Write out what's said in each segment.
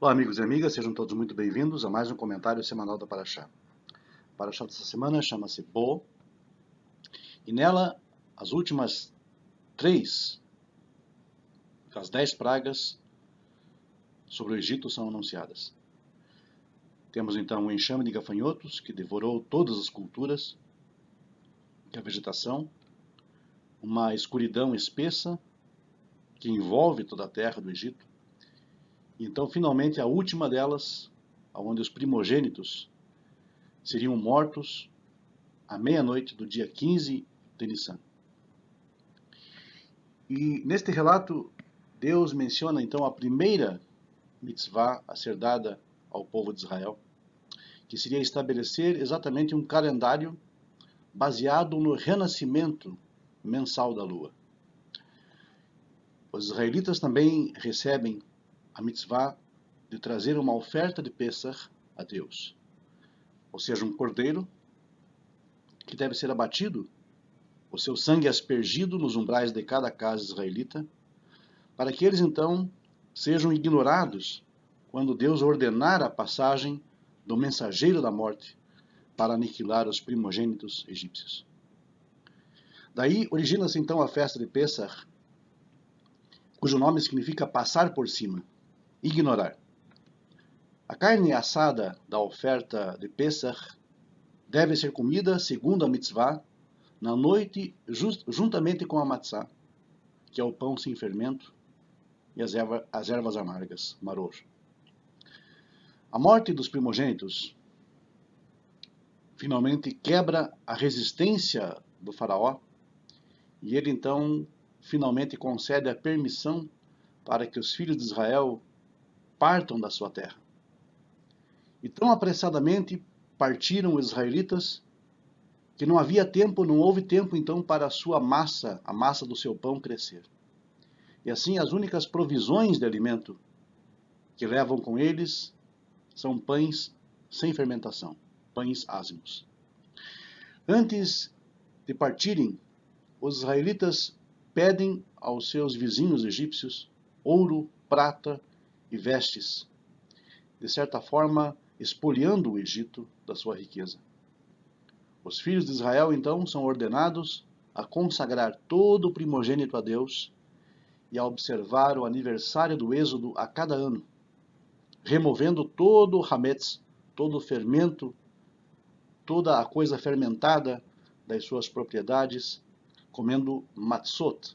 Olá, amigos e amigas, sejam todos muito bem-vindos a mais um comentário semanal da Parashá. A Parashá dessa semana chama-se Bo, e nela as últimas 3 das 10 pragas sobre o Egito são anunciadas. Temos então um enxame de gafanhotos que devorou todas as culturas, que é a vegetação, uma escuridão espessa que envolve toda a terra do Egito. Então, finalmente, a última delas, onde os primogênitos seriam mortos à meia-noite do dia 15 de Nissan. E neste relato, Deus menciona então a primeira mitzvah a ser dada ao povo de Israel, que seria estabelecer exatamente um calendário baseado no renascimento mensal da lua. Os israelitas também recebem a mitzvah de trazer uma oferta de Pesach a Deus, ou seja, um cordeiro que deve ser abatido, o seu sangue aspergido nos umbrais de cada casa israelita, para que eles então sejam ignorados quando Deus ordenar a passagem do mensageiro da morte para aniquilar os primogênitos egípcios. Daí origina-se então a festa de Pesach, cujo nome significa passar por cima, ignorar. A carne assada da oferta de Pesach deve ser comida, segundo a mitzvah, na noite, juntamente com a matzá, que é o pão sem fermento, e as ervas amargas, maror. A morte dos primogênitos finalmente quebra a resistência do faraó, e ele então finalmente concede a permissão para que os filhos de Israel partam da sua terra. E tão apressadamente partiram os israelitas, que não houve tempo então para a sua massa, a massa do seu pão crescer. E assim as únicas provisões de alimento que levam com eles são pães sem fermentação, pães ázimos. Antes de partirem, os israelitas pedem aos seus vizinhos egípcios ouro, prata e vestes, de certa forma expoliando o Egito da sua riqueza. Os filhos de Israel, então, são ordenados a consagrar todo o primogênito a Deus e a observar o aniversário do Êxodo a cada ano, removendo todo o hametz, todo o fermento, toda a coisa fermentada das suas propriedades, comendo matzot,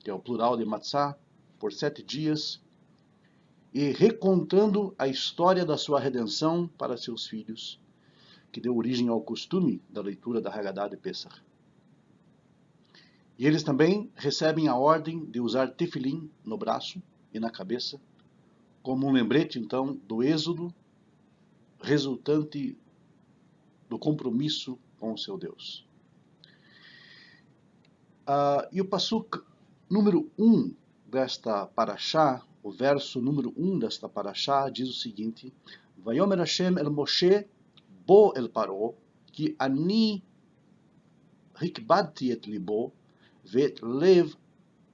que é o plural de matzá, por 7 dias, e recontando a história da sua redenção para seus filhos, que deu origem ao costume da leitura da Haggadah de Pesach. E eles também recebem a ordem de usar tefilim no braço e na cabeça, como um lembrete, então, do êxodo resultante do compromisso com o seu Deus. E o Passuk número 1 desta Parashá, o verso número 1 desta Parashá, diz o seguinte: Vayomer Hashem el Moshe bo el Paro, ki ani hikbadti et libo, ואת לב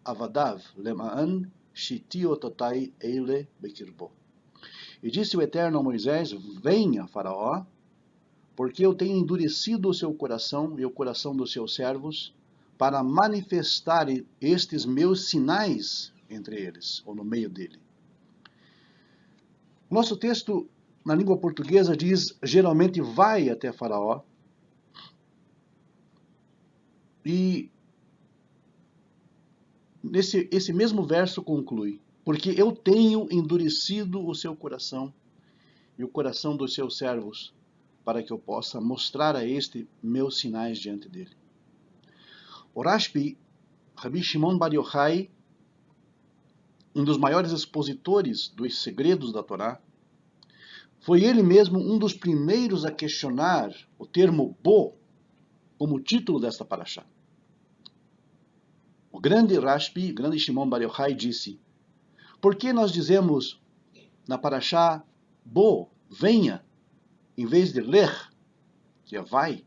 עבדיו למען שיתי אותותי אלה בקרבו. E disse o Eterno a Moisés: Venha, Faraó, porque eu tenho endurecido o seu coração e o coração dos seus servos, para manifestar estes meus sinais entre eles, ou no meio dele. O nosso texto, na língua portuguesa, diz, geralmente, vai até Faraó, e esse mesmo verso conclui: porque eu tenho endurecido o seu coração e o coração dos seus servos, para que eu possa mostrar a este meus sinais diante dele. O Rashbi, Rabbi Shimon Bar Yochai, um dos maiores expositores dos segredos da Torá, foi ele mesmo um dos primeiros a questionar o termo Bo como título desta Parashá. O grande Rashbi, grande Shimon Bar Yochai, disse: por que nós dizemos na Parashá Bo, venha, em vez de ler, que é vai?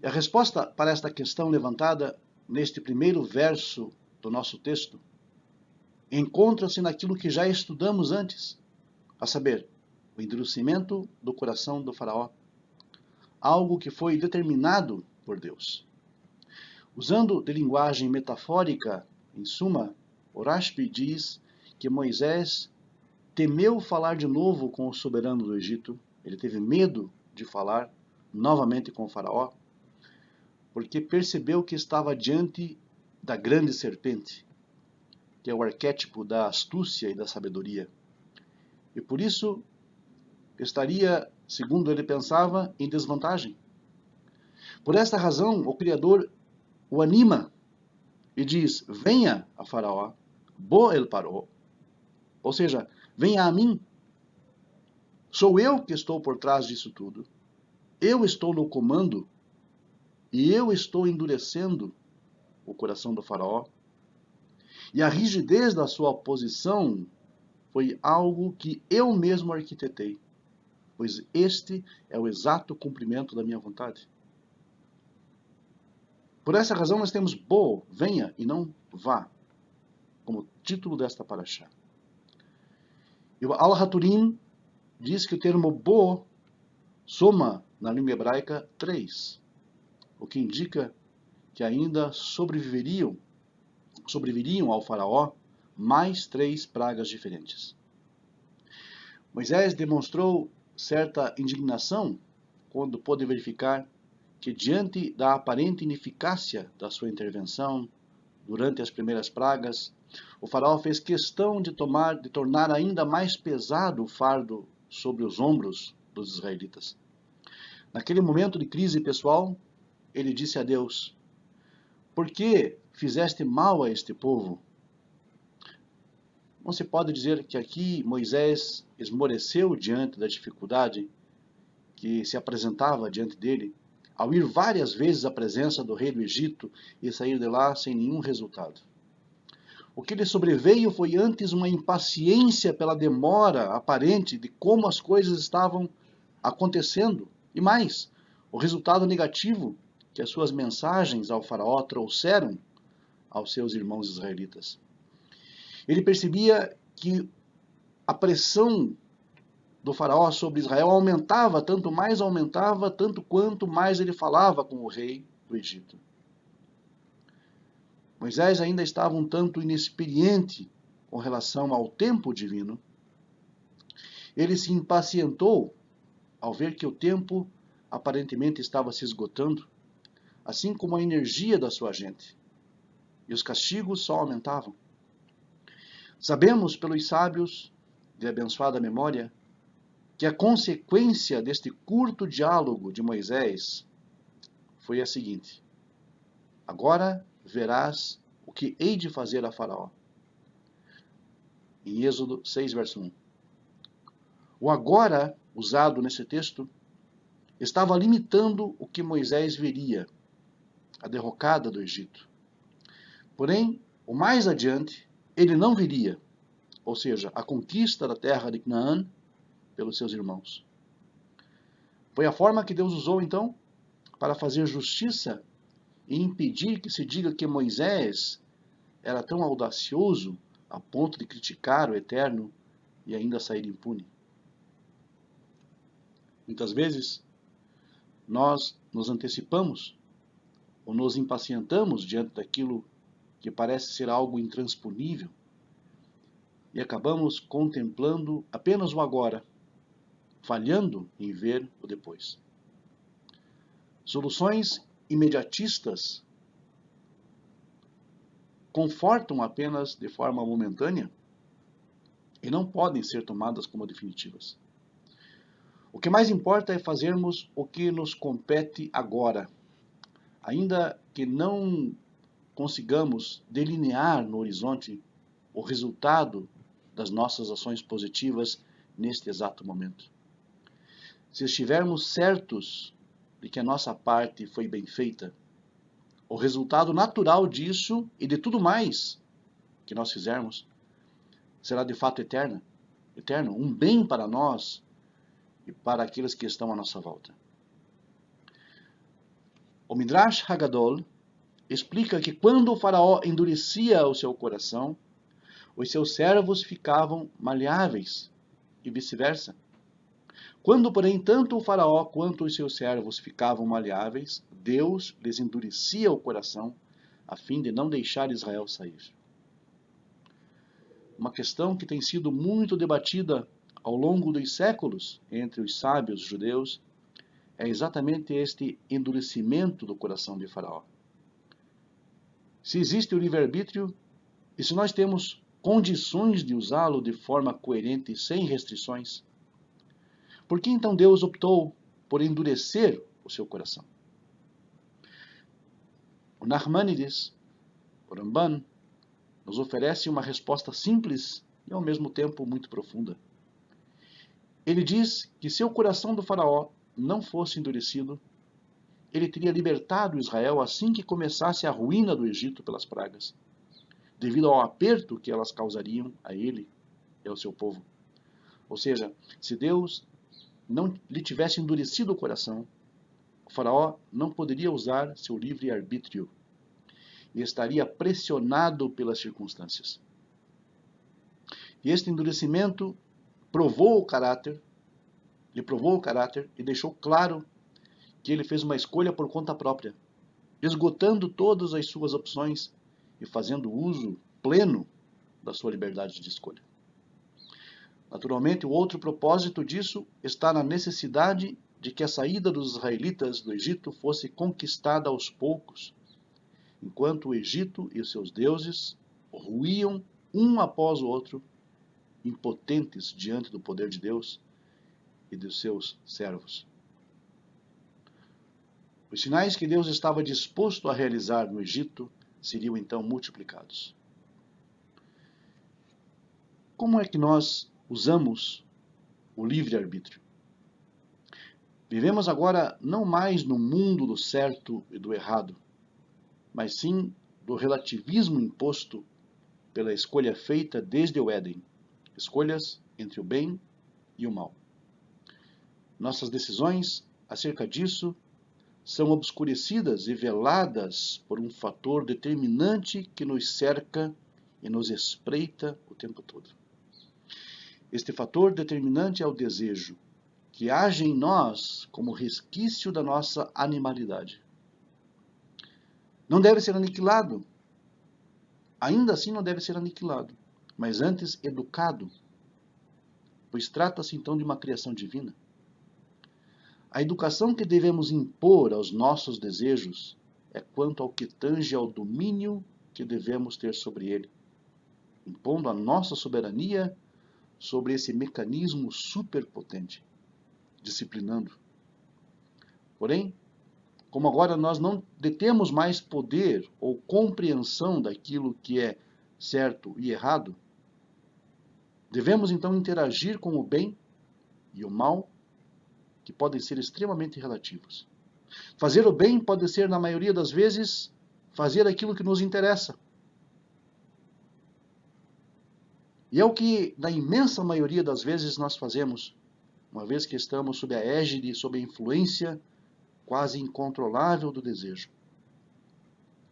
E a resposta para esta questão levantada neste primeiro verso do nosso texto encontra-se naquilo que já estudamos antes, a saber, o endurecimento do coração do faraó, algo que foi determinado por Deus. Usando de linguagem metafórica, em suma, Orashbi diz que Moisés temeu falar de novo com o soberano do Egito, ele teve medo de falar novamente com o faraó, porque percebeu que estava diante da grande serpente, que é o arquétipo da astúcia e da sabedoria. E por isso estaria, segundo ele pensava, em desvantagem. Por esta razão, o Criador o anima e diz: venha a faraó, bo el paró, ou seja, venha a mim. Sou eu que estou por trás disso tudo. Eu estou no comando e eu estou endurecendo o coração do faraó. E a rigidez da sua posição foi algo que eu mesmo arquitetei, pois este é o exato cumprimento da minha vontade. Por essa razão nós temos bo, venha, e não vá, como título desta paraxá. E o Al-Haturim diz que o termo bo soma, na língua hebraica, 3, o que indica que ainda sobreviveriam ao faraó mais 3 pragas diferentes. Moisés demonstrou certa indignação quando pôde verificar que, diante da aparente ineficácia da sua intervenção durante as primeiras pragas, o faraó fez questão de tornar ainda mais pesado o fardo sobre os ombros dos israelitas. Naquele momento de crise pessoal, ele disse a Deus: por que fizeste mal a este povo? Não se pode dizer que aqui Moisés esmoreceu diante da dificuldade que se apresentava diante dele, ao ir várias vezes à presença do rei do Egito e sair de lá sem nenhum resultado. O que lhe sobreveio foi antes uma impaciência pela demora aparente de como as coisas estavam acontecendo, e mais, o resultado negativo que as suas mensagens ao faraó trouxeram aos seus irmãos israelitas. Ele percebia que a pressão do faraó sobre Israel aumentava, tanto quanto mais ele falava com o rei do Egito. Moisés ainda estava um tanto inexperiente com relação ao tempo divino. Ele se impacientou ao ver que o tempo aparentemente estava se esgotando, assim como a energia da sua gente, e os castigos só aumentavam. Sabemos pelos sábios de abençoada memória que a consequência deste curto diálogo de Moisés foi a seguinte: agora verás o que hei de fazer a Faraó. Em Êxodo 6, verso 1. O agora, usado nesse texto, estava limitando o que Moisés veria, a derrocada do Egito. Porém, o mais adiante, ele não viria, ou seja, a conquista da terra de Canaã pelos seus irmãos. Foi a forma que Deus usou, então, para fazer justiça e impedir que se diga que Moisés era tão audacioso a ponto de criticar o Eterno e ainda sair impune. Muitas vezes, nós nos antecipamos ou nos impacientamos diante daquilo que parece ser algo intransponível e acabamos contemplando apenas o agora, falhando em ver o depois. Soluções imediatistas confortam apenas de forma momentânea e não podem ser tomadas como definitivas. O que mais importa é fazermos o que nos compete agora, ainda que não consigamos delinear no horizonte o resultado das nossas ações positivas neste exato momento. Se estivermos certos de que a nossa parte foi bem feita, o resultado natural disso e de tudo mais que nós fizermos será de fato eterno, um bem para nós e para aqueles que estão à nossa volta. O Midrash Haggadol explica que quando o faraó endurecia o seu coração, os seus servos ficavam maleáveis, e vice-versa. Quando, porém, tanto o faraó quanto os seus servos ficavam maleáveis, Deus lhes endurecia o coração, a fim de não deixar Israel sair. Uma questão que tem sido muito debatida ao longo dos séculos entre os sábios judeus é exatamente este endurecimento do coração de Faraó. Se existe o livre-arbítrio, e se nós temos condições de usá-lo de forma coerente e sem restrições, por que então Deus optou por endurecer o seu coração? O Nachmanides, o Ramban, nos oferece uma resposta simples e ao mesmo tempo muito profunda. Ele diz que se o coração do faraó não fosse endurecido, ele teria libertado Israel assim que começasse a ruína do Egito pelas pragas, devido ao aperto que elas causariam a ele e ao seu povo. Ou seja, se Deus não lhe tivesse endurecido o coração, o faraó não poderia usar seu livre-arbítrio e estaria pressionado pelas circunstâncias. E este endurecimento lhe provou o caráter e deixou claro que ele fez uma escolha por conta própria, esgotando todas as suas opções e fazendo uso pleno da sua liberdade de escolha. Naturalmente, o outro propósito disso está na necessidade de que a saída dos israelitas do Egito fosse conquistada aos poucos, enquanto o Egito e os seus deuses ruíam um após o outro, impotentes diante do poder de Deus e dos seus servos. Os sinais que Deus estava disposto a realizar no Egito seriam então multiplicados. Como é que nós usamos o livre-arbítrio? Vivemos agora não mais no mundo do certo e do errado, mas sim do relativismo imposto pela escolha feita desde o Éden, escolhas entre o bem e o mal. Nossas decisões acerca disso são obscurecidas e veladas por um fator determinante que nos cerca e nos espreita o tempo todo. Este fator determinante é o desejo, que age em nós como resquício da nossa animalidade. Não deve ser aniquilado. Ainda assim não deve ser aniquilado, mas antes educado, pois trata-se então de uma criação divina. A educação que devemos impor aos nossos desejos é quanto ao que tange ao domínio que devemos ter sobre ele, impondo a nossa soberania sobre esse mecanismo superpotente, disciplinando. Porém, como agora nós não detemos mais poder ou compreensão daquilo que é certo e errado, devemos então interagir com o bem e o mal, que podem ser extremamente relativos. Fazer o bem pode ser, na maioria das vezes, fazer aquilo que nos interessa. E é o que, na imensa maioria das vezes, nós fazemos, uma vez que estamos sob a égide, sob a influência quase incontrolável do desejo.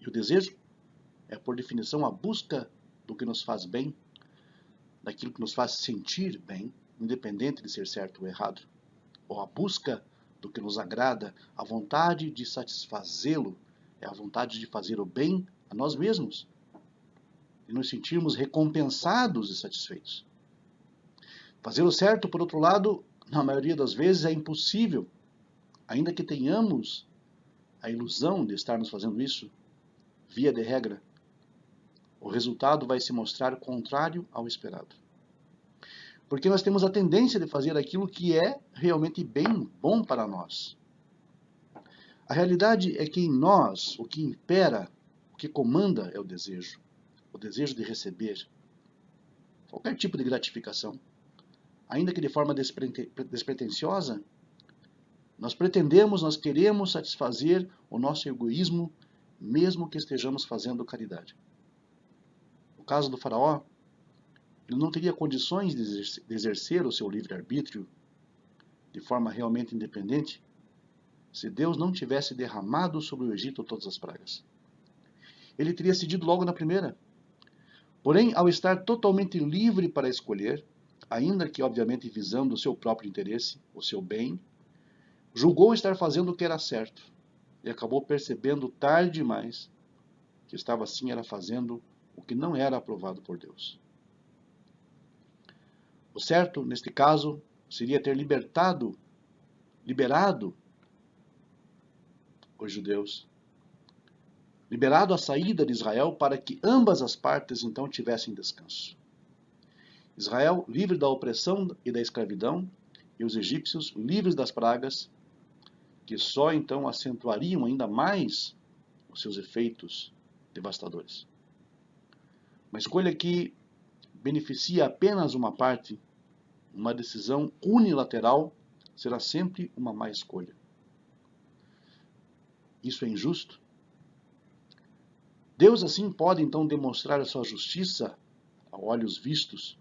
E o desejo é, por definição, a busca do que nos faz bem, daquilo que nos faz sentir bem, independente de ser certo ou errado. Ou a busca do que nos agrada, a vontade de satisfazê-lo, é a vontade de fazer o bem a nós mesmos e nos sentirmos recompensados e satisfeitos. Fazer o certo, por outro lado, na maioria das vezes é impossível, ainda que tenhamos a ilusão de estarmos fazendo isso, via de regra. O resultado vai se mostrar contrário ao esperado. Porque nós temos a tendência de fazer aquilo que é realmente bem bom para nós. A realidade é que em nós, o que impera, o que comanda é o desejo de receber qualquer tipo de gratificação, ainda que de forma despretensiosa. Nós pretendemos, nós queremos satisfazer o nosso egoísmo, mesmo que estejamos fazendo caridade. No caso do faraó, ele não teria condições de exercer o seu livre-arbítrio de forma realmente independente se Deus não tivesse derramado sobre o Egito todas as pragas. Ele teria cedido logo na primeira. Porém, ao estar totalmente livre para escolher, ainda que obviamente visando o seu próprio interesse, o seu bem, julgou estar fazendo o que era certo e acabou percebendo tarde demais que estava assim era fazendo o que não era aprovado por Deus. O certo, neste caso, seria ter liberado os judeus, liberado a saída de Israel para que ambas as partes então tivessem descanso. Israel livre da opressão e da escravidão, e os egípcios livres das pragas, que só então acentuariam ainda mais os seus efeitos devastadores. Uma escolha que beneficia apenas uma parte, uma decisão unilateral, será sempre uma má escolha. Isso é injusto? Deus assim pode então demonstrar a sua justiça a olhos vistos,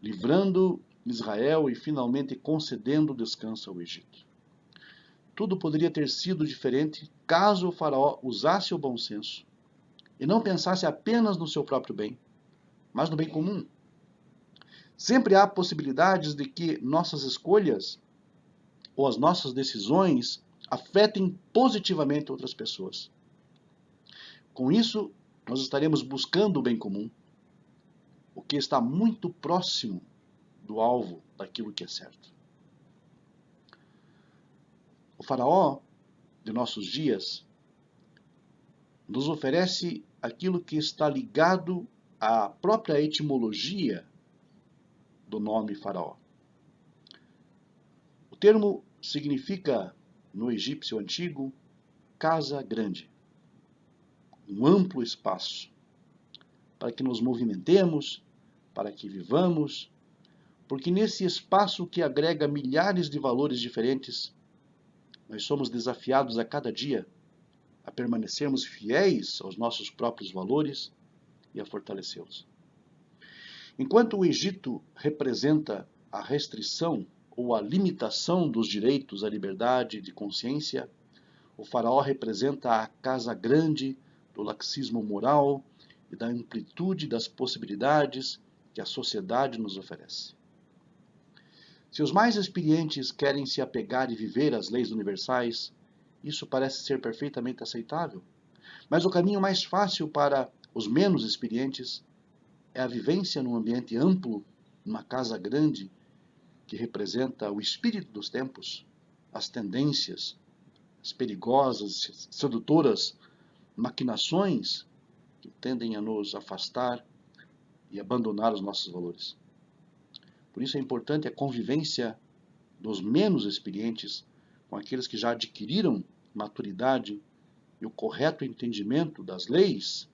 livrando Israel e finalmente concedendo descanso ao Egito. Tudo poderia ter sido diferente caso o faraó usasse o bom senso e não pensasse apenas no seu próprio bem, mas no bem comum. Sempre há possibilidades de que nossas escolhas ou as nossas decisões afetem positivamente outras pessoas. Com isso, nós estaremos buscando o bem comum, o que está muito próximo do alvo daquilo que é certo. O faraó de nossos dias nos oferece aquilo que está ligado à própria etimologia do nome faraó. O termo significa, no egípcio antigo, casa grande, um amplo espaço, para que nos movimentemos, para que vivamos, porque nesse espaço que agrega milhares de valores diferentes, nós somos desafiados a cada dia a permanecermos fiéis aos nossos próprios valores e a fortalecê-los. Enquanto o Egito representa a restrição ou a limitação dos direitos à liberdade de consciência, o faraó representa a casa grande do laxismo moral e da amplitude das possibilidades que a sociedade nos oferece. Se os mais experientes querem se apegar e viver às leis universais, isso parece ser perfeitamente aceitável. Mas o caminho mais fácil para os menos experientes é a vivência num ambiente amplo, numa casa grande, que representa o espírito dos tempos, as tendências, as perigosas, sedutoras maquinações que tendem a nos afastar e abandonar os nossos valores. Por isso é importante a convivência dos menos experientes com aqueles que já adquiriram maturidade e o correto entendimento das leis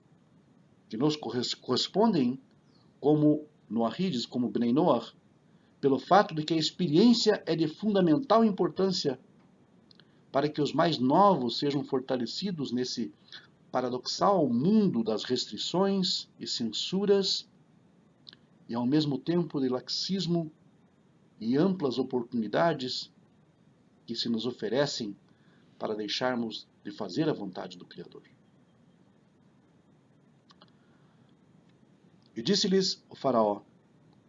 que nos correspondem como Noahides, como Bnei Noach, pelo fato de que a experiência é de fundamental importância para que os mais novos sejam fortalecidos nesse paradoxal mundo das restrições e censuras e ao mesmo tempo de laxismo e amplas oportunidades que se nos oferecem para deixarmos de fazer a vontade do Criador. E disse-lhes o faraó: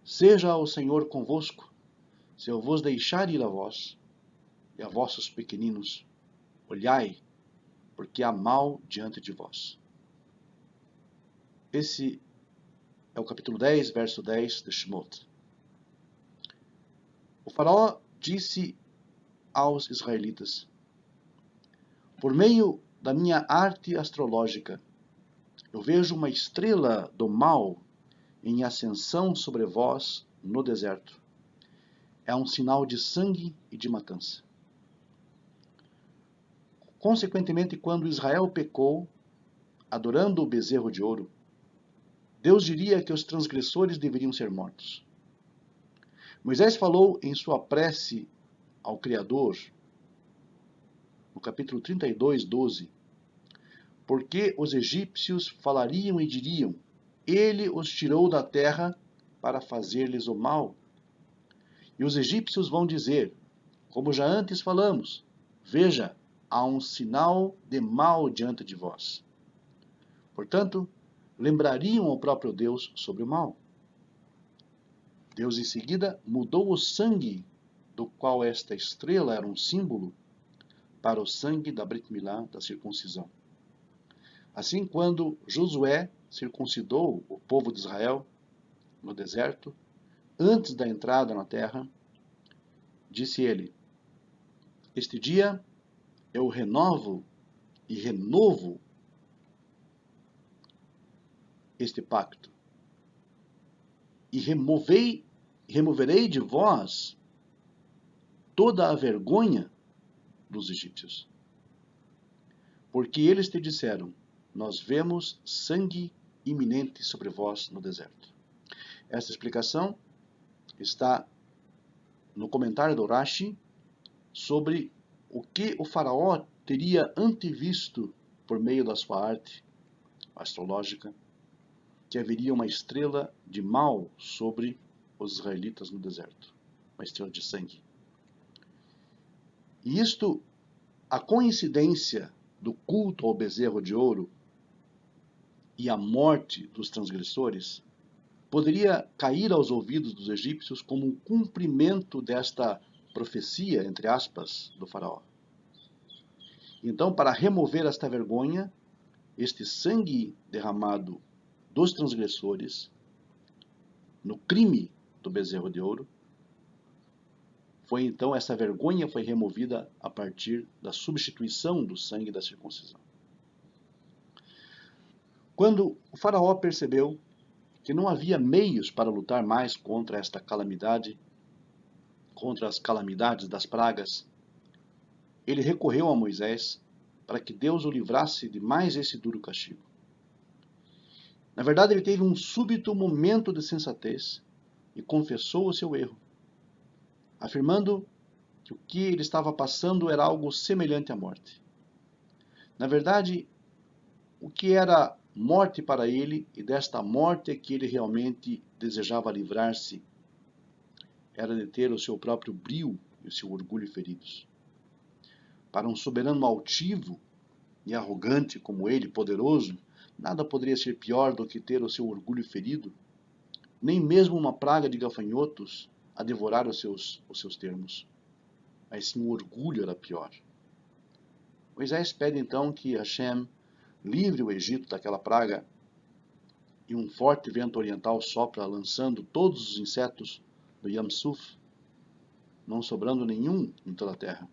seja o Senhor convosco, se eu vos deixar ir a vós e a vossos pequeninos, olhai, porque há mal diante de vós. Esse é o capítulo 10, verso 10 de Shemot. O faraó disse aos israelitas: por meio da minha arte astrológica, eu vejo uma estrela do mal em ascensão sobre vós no deserto. É um sinal de sangue e de matança. Consequentemente, quando Israel pecou, adorando o bezerro de ouro, Deus diria que os transgressores deveriam ser mortos. Moisés falou em sua prece ao Criador, no capítulo 32, 12, porque os egípcios falariam e diriam: ele os tirou da terra para fazer-lhes o mal. E os egípcios vão dizer, como já antes falamos: veja, há um sinal de mal diante de vós. Portanto, lembrariam ao próprio Deus sobre o mal. Deus em seguida mudou o sangue do qual esta estrela era um símbolo para o sangue da Brit Milá, da circuncisão. Assim, quando Josué circuncidou o povo de Israel no deserto, antes da entrada na terra, disse ele: este dia eu renovo e renovo este pacto, e removerei de vós toda a vergonha dos egípcios. Porque eles te disseram: nós vemos sangue iminente sobre vós no deserto. Esta explicação está no comentário do Rashi sobre o que o faraó teria antevisto por meio da sua arte astrológica, que haveria uma estrela de mal sobre os israelitas no deserto, uma estrela de sangue. E isto, a coincidência do culto ao bezerro de ouro e a morte dos transgressores, poderia cair aos ouvidos dos egípcios como um cumprimento desta profecia, entre aspas, do faraó. Então, para remover esta vergonha, este sangue derramado dos transgressores no crime do bezerro de ouro, então essa vergonha foi removida a partir da substituição do sangue da circuncisão. Quando o faraó percebeu que não havia meios para lutar mais contra esta calamidade, contra as calamidades das pragas, ele recorreu a Moisés para que Deus o livrasse de mais esse duro castigo. Na verdade, ele teve um súbito momento de sensatez e confessou o seu erro, afirmando que o que ele estava passando era algo semelhante à morte. Na verdade, o que era morte para ele, e desta morte é que ele realmente desejava livrar-se, era de ter o seu próprio brio e o seu orgulho feridos. Para um soberano altivo e arrogante como ele, poderoso, nada poderia ser pior do que ter o seu orgulho ferido, nem mesmo uma praga de gafanhotos a devorar os seus termos. Mas sim, o orgulho era pior. Moisés pede então que Hashem livre o Egito daquela praga, e um forte vento oriental sopra, lançando todos os insetos do Yam Suf, não sobrando nenhum em toda a terra.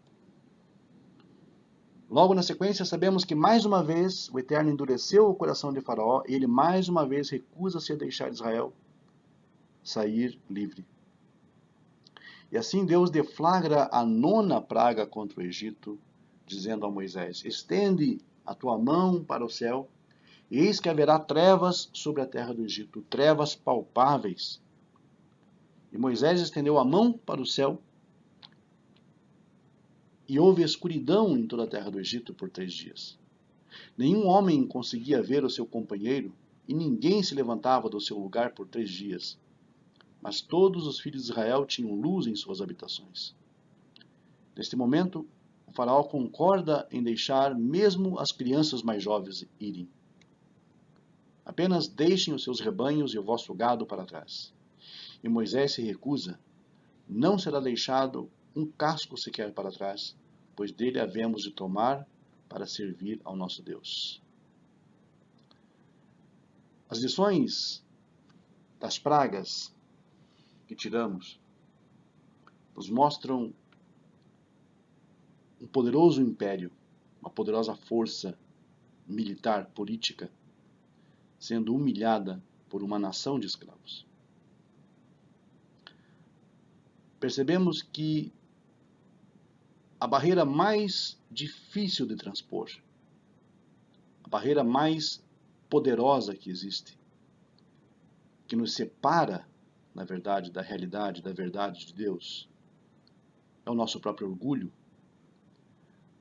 Logo na sequência, sabemos que mais uma vez o Eterno endureceu o coração de Faraó, e ele mais uma vez recusa-se a deixar Israel sair livre. E assim Deus deflagra a 9ª praga contra o Egito, dizendo a Moisés: estende a tua mão para o céu, e eis que haverá trevas sobre a terra do Egito, trevas palpáveis. E Moisés estendeu a mão para o céu, e houve escuridão em toda a terra do Egito por 3 dias. Nenhum homem conseguia ver o seu companheiro, e ninguém se levantava do seu lugar por 3 dias. Mas todos os filhos de Israel tinham luz em suas habitações. Neste momento, o faraó concorda em deixar mesmo as crianças mais jovens irem. Apenas deixem os seus rebanhos e o vosso gado para trás. E Moisés se recusa. Não será deixado um casco sequer para trás, pois dele havemos de tomar para servir ao nosso Deus. As lições das pragas que tiramos nos mostram um poderoso império, uma poderosa força militar, política, sendo humilhada por uma nação de escravos. Percebemos que a barreira mais difícil de transpor, a barreira mais poderosa que existe, que nos separa, na verdade, da realidade, da verdade de Deus, é o nosso próprio orgulho.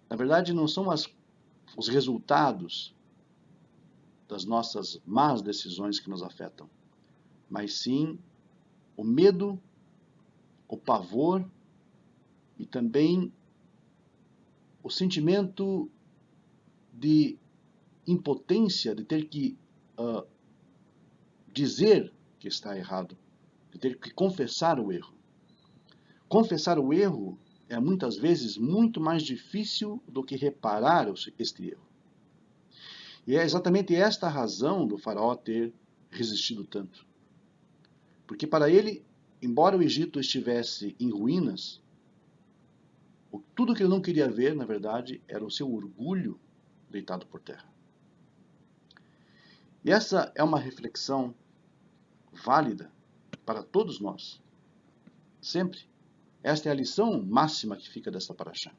Na verdade, não são os resultados das nossas más decisões que nos afetam, mas sim o medo, o pavor e também o sentimento de impotência, de ter que dizer que está errado, de ter que confessar o erro. Confessar o erro é muitas vezes muito mais difícil do que reparar este erro. E é exatamente esta a razão do faraó ter resistido tanto. Porque para ele, embora o Egito estivesse em ruínas, tudo que ele não queria ver, na verdade, era o seu orgulho deitado por terra. E essa é uma reflexão válida para todos nós. Sempre. Esta é a lição máxima que fica desta paraxá.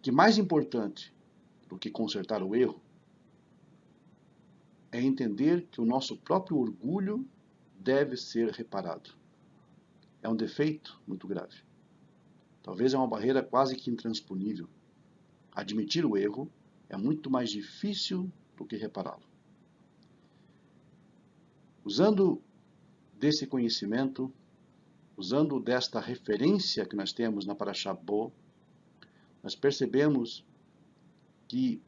Que mais importante do que consertar o erro é entender que o nosso próprio orgulho deve ser reparado. É um defeito muito grave. Talvez é uma barreira quase que intransponível. Admitir o erro é muito mais difícil do que repará-lo. Usando desse conhecimento, usando desta referência que nós temos na Paraxá Bo, nós percebemos que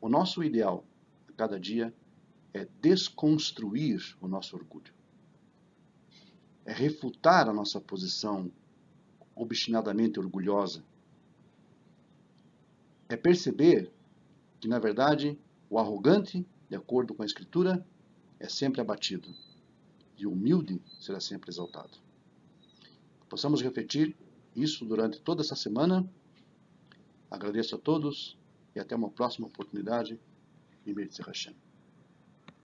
o nosso ideal a cada dia é desconstruir o nosso orgulho. É refutar a nossa posição obstinadamente orgulhosa. É perceber que, na verdade, o arrogante, de acordo com a Escritura, é sempre abatido, e o humilde será sempre exaltado. Possamos refletir isso durante toda essa semana. Agradeço a todos e até uma próxima oportunidade. Em Hashem.